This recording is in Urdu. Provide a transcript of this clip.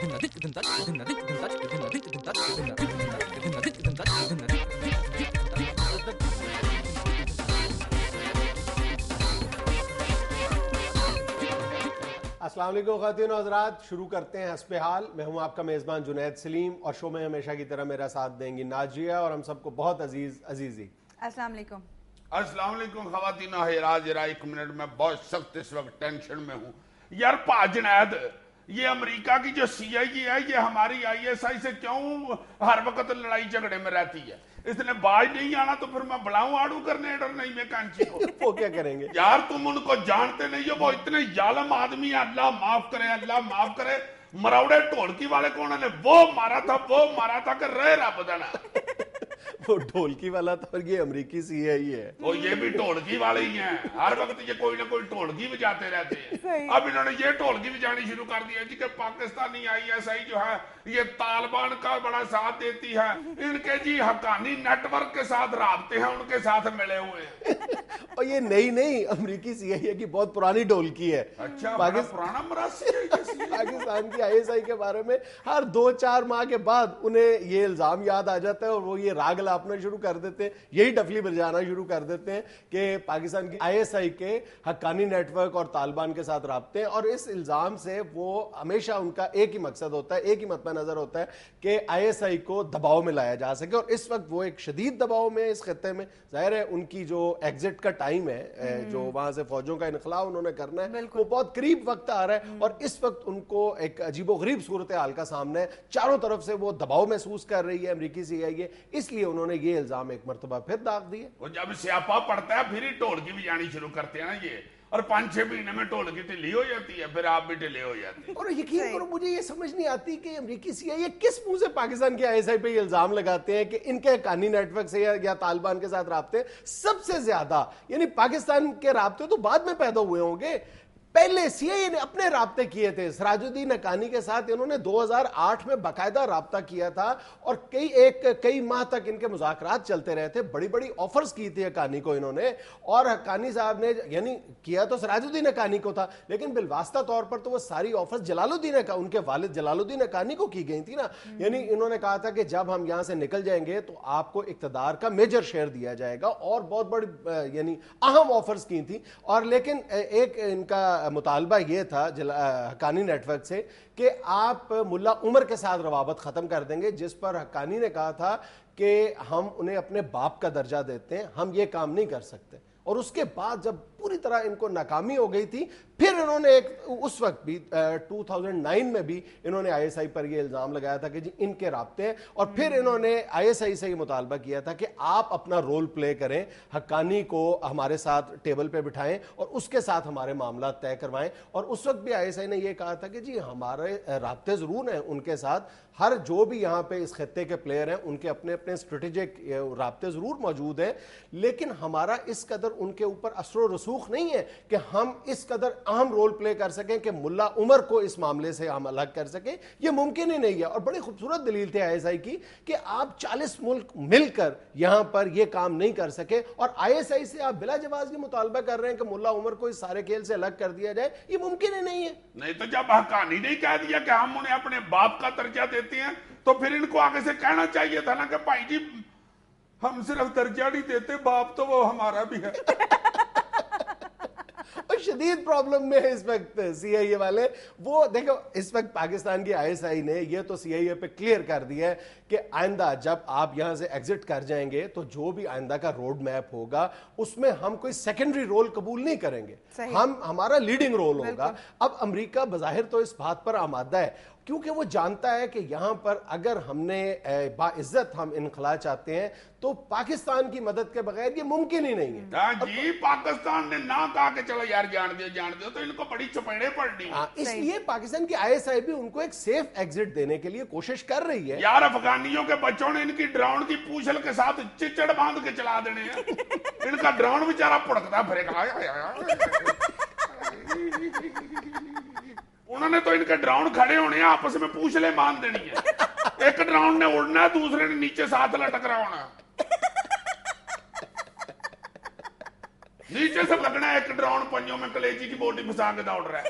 السلام علیکم خواتین و حضرات، شروع کرتے ہیں حسب حال. میں ہوں آپ کا میزبان جنید سلیم اور شو میں ہمیشہ کی طرح میرا ساتھ دیں گی ناجیہ اور ہم سب کو بہت عزیزی. السلام علیکم. السلام علیکم خواتین و حضرات. ذرا ایک منٹ میں بہت سخت اس وقت ٹینشن میں ہوں یار. پا جنید، یہ امریکہ کی جو سی آئی اے ہے یہ ہماری آئی ایس آئی سے کیوں ہر وقت لڑائی جھگڑے میں رہتی ہے؟ اس نے باز نہیں آنا تو پھر میں بلاؤں آڑو کرنے ڈر نہیں میں کانچی کو. وہ کیا کریں گے یار؟ تم ان کو جانتے نہیں ہو، وہ اتنے ظالم آدمی ہیں. اللہ معاف کرے، اللہ معاف کرے. مراوڑے ڈھولکی والے کون نے وہ مارا تھا کہ رہ رب دینا. وہ ڈھولکی والا تھا اور یہ امریکی سی آئی ہے. وہ یہ بھی ڈھولکی والے ہی ہیں، ہر وقت یہ کوئی نہ کوئی ڈھولکی بجاتے رہتے ہیں. اب انہوں نے یہ ڈھولکی بجانی شروع کر دی ہے جی کہ پاکستانی آئی ایس آئی جو ہے یہ طالبان کا بڑا ساتھ دیتی ہے. ان کے جی حقانی نیٹ ورک کے ساتھ رابطے ہیں، ان کے ساتھ ملے ہوئے ہیں. اور یہ نہیں امریکی سی آئی اے کی بہت پرانی ڈھولکی ہے. اچھا، بڑا پرانا مراسی ہے. پاکستان کی آئی ایس آئی کے بارے میں ہر 2-4 ماہ کے بعد انہیں یہ الزام یاد آ جاتا ہے اور وہ یہ راگ لاپنا شروع کر دیتے ہیں، یہی ڈفلی بجانا شروع کر دیتے ہیں کہ پاکستان کی آئی ایس آئی کے حقانی نیٹ ورک اور طالبان کے ساتھ رابطے ہیں. اور اس الزام سے وہ ہمیشہ ان کا ایک ہی مقصد ہوتا ہے، ایک ہی مطمع نظر ہوتا ہے کہ آئی ایس آئی کو دباؤ میں لایا جا سکے. اور اس وقت وہ ایک شدید دباؤ میں اس خطے میں. ظاہر ہے ان کی جو ایگزٹ کا ٹائم ہے، جو وہاں سے فوجوں کا انخلاء انہوں نے کرنا ہے، وہ بہت قریب وقت آ رہا ہے. اور اس وقت ان کو ایک عجیب و غریب صورتحال کا سامنا ہے. چاروں طرف سے وہ دباؤ محسوس کر رہی ہے امریکی سی آئی اے. اس لیے انہوں نے یہ الزام ایک مرتبہ پھر داغ دیے. وہ جب سیاپا پڑتا ہے پھر ہی ڈھولکی بھی جانی شروع کرتے ہیں نا یہ، اور 5-6 مہینے میں ڈھولکی ڈھیلی ہو جاتی ہے، پھر آپ بھی ڈھیلے ہو جاتے ہیں. اور یقین کرو مجھے یہ سمجھ نہیں آتی کہ امریکی سی آئی اے کس منہ سے پاکستان کی آئی ایس آئی پہ یہ الزام لگاتے ہیں کہ ان کے حقانی نیٹ ورک سے یا طالبان کے ساتھ رابطے سب سے زیادہ، یعنی پاکستان کے رابطے تو بعد میں پیدا ہوئے ہوں گے. پہلے سی آئی اے نے اپنے رابطے کیے تھے. سراج الدین حقانی کے ساتھ انہوں نے 2008 میں باقاعدہ رابطہ کیا تھا اور کئی ماہ تک ان کے مذاکرات چلتے رہے تھے. بڑی بڑی آفرز کی تھی حقانی کو انہوں نے، اور حقانی صاحب نے یعنی کیا تو سراج الدین حقانی کو تھا، لیکن بالواسطہ طور پر تو وہ ساری آفرز جلال الدین ان کے والد جلال الدین حقانی کو کی گئی تھی نا. یعنی انہوں نے کہا تھا کہ جب ہم یہاں سے نکل جائیں گے تو آپ کو اقتدار کا میجر شیئر دیا جائے گا، اور بہت بڑی یعنی اہم آفرز کی تھی. اور لیکن ایک ان کا مطالبہ یہ تھا حقانی نیٹ ورک سے کہ آپ ملا عمر کے ساتھ روابط ختم کر دیں گے، جس پر حقانی نے کہا تھا کہ ہم انہیں اپنے باپ کا درجہ دیتے ہیں، ہم یہ کام نہیں کر سکتے. اور اس کے بعد جب پوری طرح ان کو ناکامی ہو گئی تھی، پھر انہوں نے اس وقت بھی 2009 میں بھی انہوں نے آئی ایس آئی پر یہ الزام لگایا تھا کہ جی ان کے رابطے ہیں. اور پھر انہوں نے آئی ایس آئی سے یہ مطالبہ کیا تھا کہ آپ اپنا رول پلے کریں، حقانی کو ہمارے ساتھ ٹیبل پہ بٹھائیں اور اس کے ساتھ ہمارے معاملات طے کروائیں. اور اس وقت بھی آئی ایس آئی نے یہ کہا تھا کہ جی ہمارے رابطے ضرور ہیں ان کے ساتھ، ہر جو بھی یہاں پہ اس خطے کے پلیئر ہیں ان کے اپنے اپنے اسٹریٹجک رابطے ضرور موجود ہیں، لیکن ہمارا اس قدر ان کے اوپر اثر و رسوخ نہیں ہے کہ ہم اس قدر اہم رول پلے کر سکیں کہ ملا عمر کو اس معاملے سے ہم الگ کر سکیں. یہ ممکن ہی نہیں ہے. اور بڑی خوبصورت دلیل تھی آئی ایس آئی کی کہ آپ 40 ملک مل کر یہاں پر یہ کام نہیں کر سکے، اور آئی ایس آئی سے آپ بلا جواز یہ مطالبہ کر رہے ہیں کہ ملا عمر کو اس سارے کھیل سے الگ کر دیا جائے. یہ ممکن ہی نہیں ہے. نہیں تو جب حقانی نہیں کہہ دیا کہ ہم انہیں اپنے باپ کا درجہ دیتے ہیں تو پھر ان کو آگے سے کہنا چاہیے تھا نا کہ بھائی جی ہم صرف درجہ نہیں دیتے، باپ تو وہ ہمارا بھی ہے. اور شدید پرابلم میں اس وقت سی آئی اے والے. وہ دیکھو اس وقت پاکستان کی آئی ایس آئی نے یہ تو سی آئی اے پہ کلیئر کر دیا ہے کہ آئندہ جب آپ یہاں سے ایگزٹ کر جائیں گے تو جو بھی آئندہ کا روڈ میپ ہوگا اس میں ہم کوئی سیکنڈری رول قبول نہیں کریں گے، ہمارا لیڈنگ رول ہوگا. اب امریکہ بظاہر تو اس بات پر آمادہ ہے کیونکہ وہ جانتا ہے کہ یہاں پر اگر ہم نے باعزت ہم انخلا چاہتے ہیں تو پاکستان کی مدد کے بغیر یہ ممکن ہی نہیں ہے. جی پاکستان نے نہ کہا کہ چلو یار جان دیو تو ان کو بڑی چپیڑے پڑنی. اس لیے پاکستان کی آئی ایس آئی بھی ان کو ایک سیف ایگزٹ دینے کے لیے کوشش کر رہی ہے. یار افغانیوں کے بچوں نے ان کی ڈرون کی پوچھل کے ساتھ چچڑ باندھ کے چلا دینے ہیں. ان کا ڈرون بیچارہ پڑکتا پھرے گا. انہوں نے تو ان کے ڈراؤن کھڑے ہونے ہیں، آپس میں پوچھ لے باندھ دینی ہے. ایک ڈراؤن نے اڑنا ہے، دوسرے نے نیچے ساتھ لٹک رہا ہونا. نیچے سے لگنا ہے ایک ڈراؤن پنجوں میں کلیجی کی بوٹی پھنسا کے دوڑ رہا ہے.